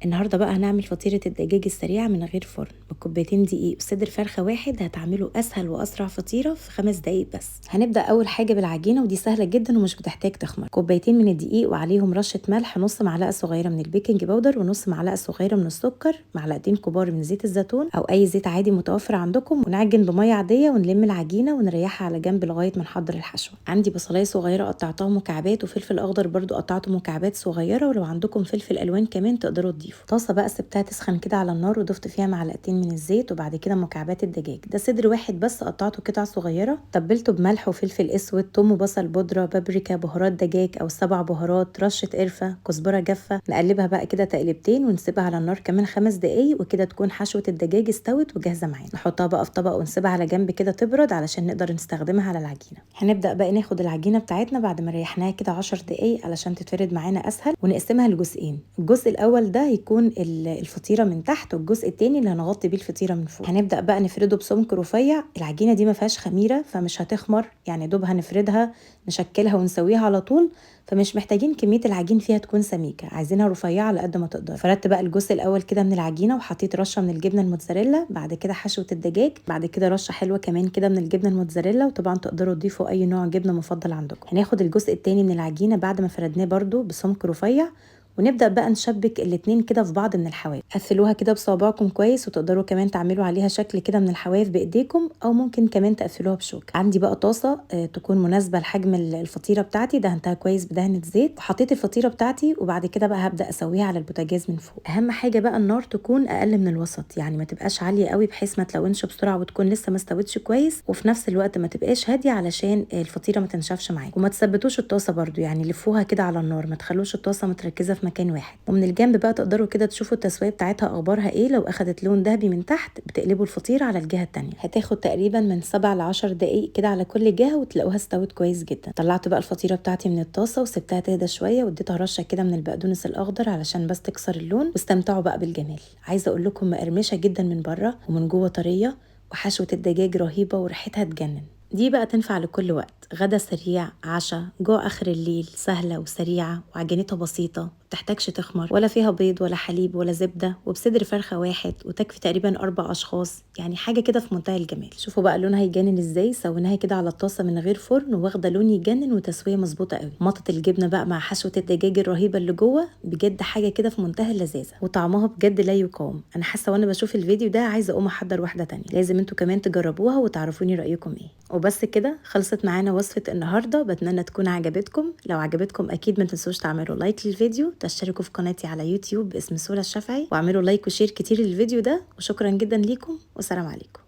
النهارده بقى هنعمل فطيرة الدجاج السريعة من غير فرن بكوبايتين دقيق وصدر فرخة واحد. هتعملوا أسهل وأسرع فطيرة في 5 دقايق بس. هنبدأ أول حاجة بالعجينة ودي سهلة جدا ومش بتحتاج تخمر. كوبايتين من الدقيق وعليهم رشة ملح، نص معلقة صغيرة من البيكنج باودر ونص معلقة صغيرة من السكر، معلقتين كبار من زيت الزيتون أو أي زيت عادي متوفر عندكم، ونعجن بمية عادية ونلم العجينة ونريحها على جنب لغاية ما نحضر الحشوة. عندي بصلاية صغيرة قطعتها مكعبات وفلفل أخضر برضو قطعته مكعبات صغيرة، ولو عندكم فلفل ألوان كمان تقدروا تضيفوا. طاسة بقى سبتها تسخن كده على النار وضفت فيها معلقتين من الزيت وبعد كده مكعبات الدجاج. ده صدر واحد بس قطعته قطع صغيره، تبلته بملح وفلفل اسود، ثوم وبصل بودره، بابريكا، بهارات دجاج او 7 بهارات، رشه قرفه، كزبره جافه. نقلبها بقى كده تقلبتين ونسيبها على النار كمان 5 دقايق، وكده تكون حشوه الدجاج استوت وجاهزه معانا. نحطها بقى في طبق ونسيبها على جنب كده تبرد علشان نقدر نستخدمها على العجينه. هنبدا بقى ناخد العجينه بتاعتنا بعد ما ريحناها كده 10 دقايق علشان تتفرد معانا اسهل، ونقسمها لجزئين. الجزء الاول ده يكون الفطيره من تحت، والجزء التاني اللي هنغطي بيه الفطيره من فوق. هنبدا بقى نفرده بسمك رفيع. العجينه دي ما فيهاش خميره فمش هتخمر، يعني دوب هنفردها نشكلها ونسويها على طول، فمش محتاجين كميه العجين فيها تكون سميكه، عايزينها رفيعه على قد ما تقدر. فردت بقى الجزء الاول كده من العجينه وحطيت رشه من الجبنه الموتزاريلا، بعد كده حشوه الدجاج، بعد كده رشه حلوه كمان كده من الجبنه الموتزاريلا، وطبعا تقدروا تضيفوا اي نوع جبنه مفضل عندكم. هناخد الجزء التاني من العجينه بعد ما فردناه برده بسمك رفيع، ونبدأ بقى نشبك الاتنين كده في بعض من الحواف. قفلوها كده بصوابعكم كويس، وتقدروا كمان تعملوا عليها شكل كده من الحواف بايديكم، او ممكن كمان تقفلوها بشوك. عندي بقى طاسه تكون مناسبه لحجم الفطيره بتاعتي، دهنتها كويس بدهنه زيت وحطيت الفطيره بتاعتي، وبعد كده بقى هبدأ اسويها على البوتاجاز من فوق. اهم حاجه بقى النار تكون اقل من الوسط، يعني ما تبقاش عاليه قوي بحيث ما تلونش بسرعه وتكون لسه ما استوتش كويس، وفي نفس الوقت ما تبقاش هاديه علشان الفطيره ما تنشفش معاكم. وما تثبتوش الطاسه برده، يعني لفوها كده على النار، ما تخلوش الطاسه متركزه في مكان واحد. ومن الجنب بقى تقدروا كده تشوفوا التسويه بتاعتها اخبارها ايه. لو اخدت لون ذهبي من تحت بتقلبوا الفطيره على الجهه التانية. هتاخد تقريبا من 7 ل 10 دقايق كده على كل جهه وتلاقوها استوت كويس جدا. طلعت بقى الفطيره بتاعتي من الطاسه وسبتها تهدى شويه، واديتها رشه كده من البقدونس الاخضر علشان بس تكسر اللون، واستمتعوا بقى بالجمال. عايزه اقول لكم مقرمشه جدا من بره ومن جوه طريه، وحشوه الدجاج رهيبه وريحتها تجنن. دي بقى تنفع لكل وقت، غدا سريع، عشاء، جوع اخر الليل، سهله وسريعه وعجينتها بسيطه، متحتاجش تخمر ولا فيها بيض ولا حليب ولا زبده، وبصدر فرخه واحد وتكفي تقريبا 4 اشخاص، يعني حاجه كده في منتهى الجمال. شوفوا بقى لونها يجنن ازاي، سويناها كده على الطاسه من غير فرن واخده لون يجنن وتسويه مظبوطه قوي. مطه الجبنه بقى مع حشوه الدجاج الرهيبه اللي جوه، بجد حاجه كده في منتهى اللذاذه، وطعمها بجد لا يقاوم. انا حاسه وانا بشوف الفيديو ده عايزه اقوم احضر واحده تانية. لازم انتوا كمان تجربوها وتعرفوني رايكم ايه. وبس كده خلصت معانا وصفه النهارده، بتمنى تكون عجبتكم. لو عجبتكم اكيد ما تنسوش تعملوا لايك للفيديو، تشتركوا في قناتي على يوتيوب باسم سولا الشافعي، واعملوا لايك وشير كتير للفيديو ده. وشكرا جدا ليكم، والسلام عليكم.